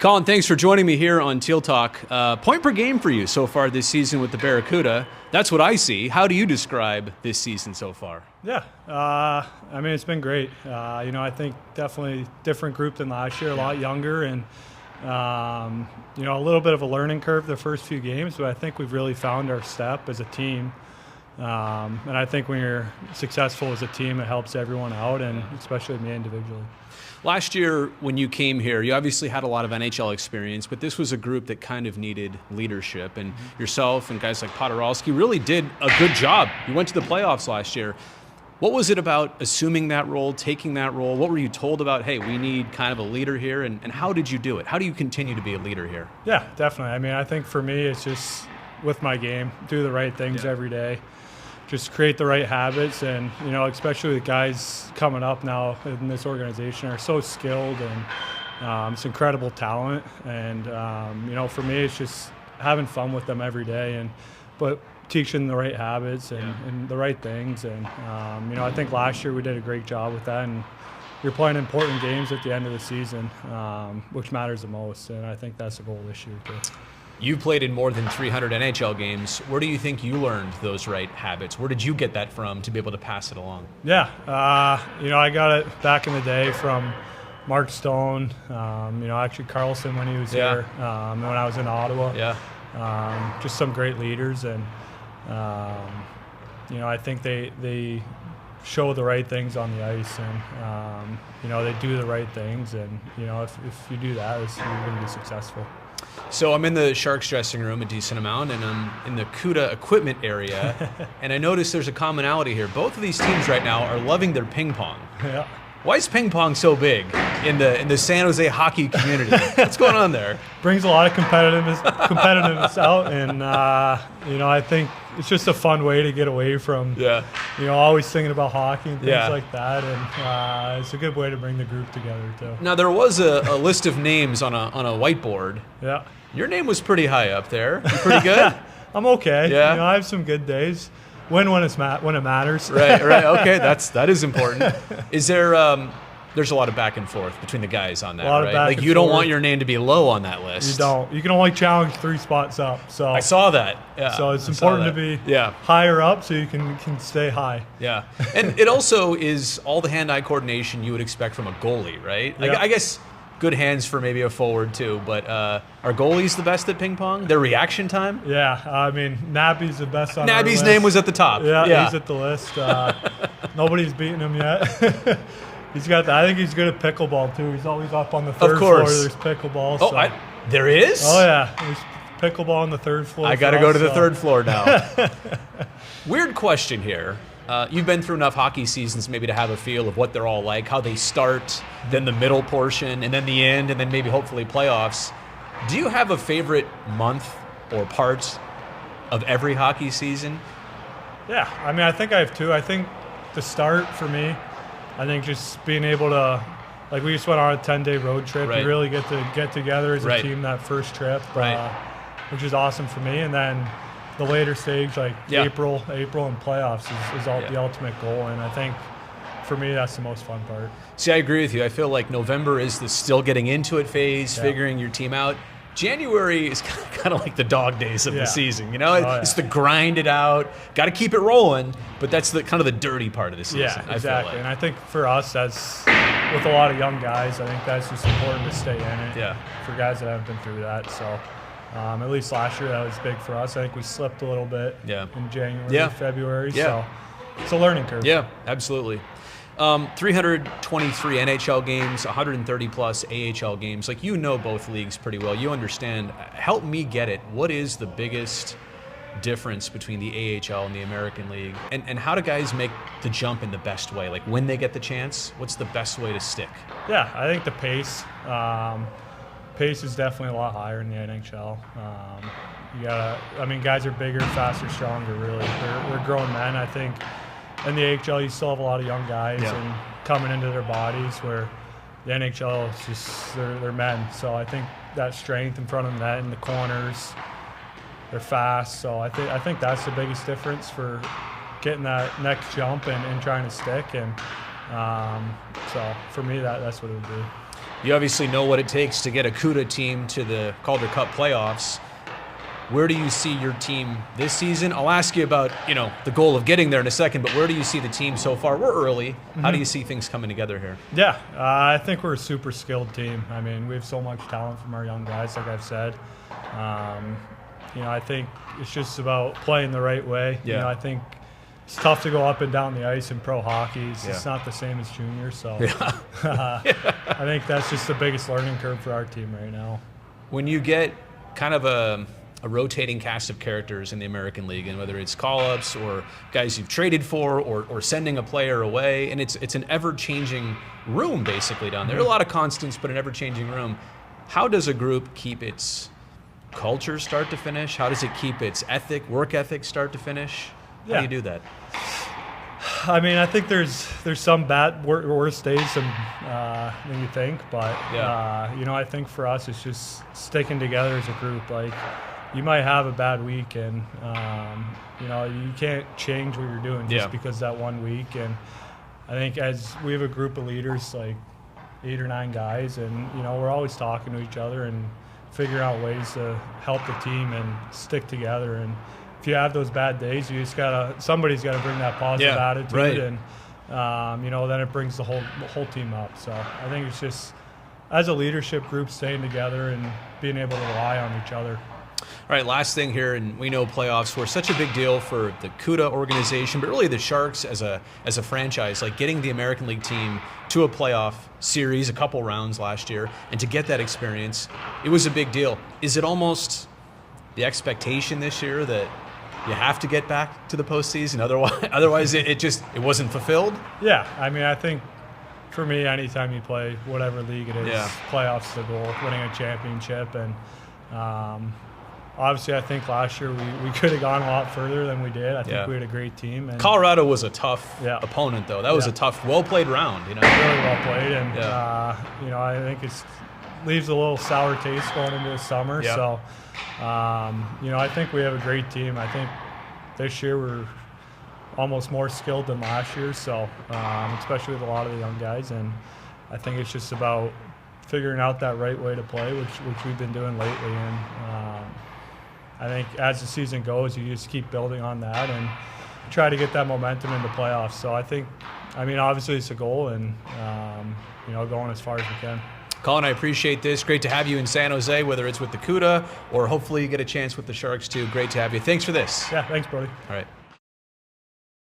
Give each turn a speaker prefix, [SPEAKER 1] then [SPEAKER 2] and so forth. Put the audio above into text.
[SPEAKER 1] Colin, thanks for joining me here on Teal Talk. Point per game for you so far this season with the Barracuda. That's what I see. How do you describe this season so far?
[SPEAKER 2] Yeah, it's been great. I think definitely different group than last year, a lot younger, and a little bit of a learning curve the first few games, but I think we've really found our step as a team. And I think when you're successful as a team, it helps everyone out, and especially me individually.
[SPEAKER 1] Last year, when you came here, you obviously had a lot of NHL experience, but this was a group that kind of needed leadership. And yourself and guys like Podorowski really did a good job. You went to the playoffs last year. What was it about assuming that role, taking that role? What were you told about, hey, we need kind of a leader here? And how did you do it? How do you continue to be a leader here?
[SPEAKER 2] Yeah, definitely. I think for me, it's just with my game, do the right things every day. Just create the right habits, and especially the guys coming up now in this organization are so skilled, and it's incredible talent. And for me, it's just having fun with them every day, but teaching the right habits and the right things. And I think last year we did a great job with that, and you're playing important games at the end of the season, which matters the most. And I think that's the goal this year too.
[SPEAKER 1] You played in more than 300 NHL games. Where do you think you learned those right habits? Where did you get that from to be able to pass it along?
[SPEAKER 2] Yeah, I got it back in the day from Mark Stone, actually Carlson when he was here, and when I was in Ottawa. Yeah. Just some great leaders, and I think they show the right things on the ice, and they do the right things, and if you do that, you're going to be successful.
[SPEAKER 1] So I'm in the Sharks dressing room a decent amount, and I'm in the CUDA equipment area, and I notice there's a commonality here. Both of these teams right now are loving their ping pong. Yeah. Why is ping pong so big in the San Jose hockey community? What's going on there?
[SPEAKER 2] Brings a lot of competitiveness out, and I think it's just a fun way to get away from always thinking about hockey and things like that, and it's a good way to bring the group together too.
[SPEAKER 1] Now there was a list of names on a whiteboard. Yeah. Your name was pretty high up there. You pretty good?
[SPEAKER 2] I'm okay. Yeah. I have some good days. Win when it matters.
[SPEAKER 1] Right. Okay, that is important. Is there? There's a lot of back and forth between the guys on that, right? Like you don't want your name to be low on that list.
[SPEAKER 2] You don't. You can only challenge 3 spots up. So
[SPEAKER 1] I saw that. Yeah.
[SPEAKER 2] So it's important to be higher up so you can stay high.
[SPEAKER 1] Yeah. And it also is all the hand-eye coordination you would expect from a goalie, right? Like, I guess good hands for maybe a forward too, but are goalies the best at ping pong? Their reaction time?
[SPEAKER 2] Yeah, Nabby's the best on our
[SPEAKER 1] Nabby's
[SPEAKER 2] list.
[SPEAKER 1] name was at the top.
[SPEAKER 2] Yeah, he's at the list. Nobody's beaten him yet. I think he's good at pickleball too. He's always up on the third floor. There's pickleball.
[SPEAKER 1] Oh, there is?
[SPEAKER 2] Oh yeah, there's pickleball on the third floor.
[SPEAKER 1] I got to go to the third floor now. Weird question here. You've been through enough hockey seasons maybe to have a feel of what they're all like, how they start, then the middle portion, and then the end, and then maybe hopefully playoffs. Do you have a favorite month or part of every hockey season?
[SPEAKER 2] Yeah, I think I have two. I think the start for me, I think just being able to, like we just went on a 10-day road trip. Right. You really get to get together as a team that first trip, which is awesome for me. And then the later stage, like April and playoffs is the ultimate goal. And I think for me, that's the most fun part.
[SPEAKER 1] See, I agree with you. I feel like November is the still getting into it phase, figuring your team out. January is kind of like the dog days of the season, It's the grind it out, got to keep it rolling, but that's the kind of the dirty part of the season.
[SPEAKER 2] Yeah, exactly. And I think for us, that's with a lot of young guys, I think that's just important to stay in it. Yeah. For guys that haven't been through that, so at least last year that was big for us. I think we slipped a little bit in January, February. So it's a learning curve.
[SPEAKER 1] Yeah, absolutely. 323 NHL games, 130 plus AHL games. Like, both leagues pretty well. You understand. Help me get it. What is the biggest difference between the AHL and the American League? And how do guys make the jump in the best way? Like, when they get the chance, what's the best way to stick?
[SPEAKER 2] Yeah, I think the pace. Pace is definitely a lot higher in the NHL. Guys are bigger, faster, stronger, really. They're grown men, I think. In the AHL, you still have a lot of young guys and coming into their bodies, where the NHL is just they're men. So I think that strength in front of the net in the corners, they're fast. So I think that's the biggest difference for getting that next jump and trying to stick. And so for me, that's what it would be.
[SPEAKER 1] You obviously know what it takes to get a CUDA team to the Calder Cup playoffs. Where do you see your team this season? I'll ask you about, the goal of getting there in a second, but where do you see the team so far? We're early. How do you see things coming together here?
[SPEAKER 2] Yeah, I think we're a super skilled team. I mean, we have so much talent from our young guys, like I've said. I think it's just about playing the right way.
[SPEAKER 1] Yeah.
[SPEAKER 2] I think it's tough to go up and down the ice in pro hockey. It's not the same as junior, so I think that's just the biggest learning curve for our team right now.
[SPEAKER 1] When you get kind of a rotating cast of characters in the American League, and whether it's call-ups or guys you've traded for or sending a player away, and it's an ever-changing room basically down there. There are a lot of constants, but an ever-changing room. How does a group keep its culture start to finish? How does it keep its work ethic start to finish? How do you do that?
[SPEAKER 2] I mean, I think there's some worse days than you think, but I think for us it's just sticking together as a group. Like, you might have a bad week, and you can't change what you're doing just because that 1 week. And I think as we have a group of leaders, like 8 or 9 guys, and we're always talking to each other and figuring out ways to help the team and stick together. And if you have those bad days, somebody's gotta bring that positive attitude, and then it brings the whole team up. So I think it's just, as a leadership group, staying together and being able to rely on each other.
[SPEAKER 1] All right, last thing here, and we know playoffs were such a big deal for the CUDA organization, but really the Sharks as a franchise, like getting the American League team to a playoff series, a couple rounds last year, and to get that experience, it was a big deal. Is it almost the expectation this year that you have to get back to the postseason? Otherwise it wasn't fulfilled?
[SPEAKER 2] Yeah, I mean, I think for me, anytime you play whatever league it is, playoffs is the goal, winning a championship. And obviously, I think last year we could have gone a lot further than we did. I think we had a great team. And
[SPEAKER 1] Colorado was a tough opponent, though. That was a tough, well-played round.
[SPEAKER 2] Really well played, and I think it leaves a little sour taste going into the summer.
[SPEAKER 1] Yeah.
[SPEAKER 2] So, I think we have a great team. I think this year we're almost more skilled than last year. So, especially with a lot of the young guys, and I think it's just about figuring out that right way to play, which we've been doing lately. And I think as the season goes, you just keep building on that and try to get that momentum into playoffs. So obviously it's a goal, and going as far as we can.
[SPEAKER 1] Colin, I appreciate this. Great to have you in San Jose, whether it's with the CUDA or hopefully you get a chance with the Sharks too. Great to have you. Thanks for this.
[SPEAKER 2] Yeah, thanks, Brodie.
[SPEAKER 1] All right.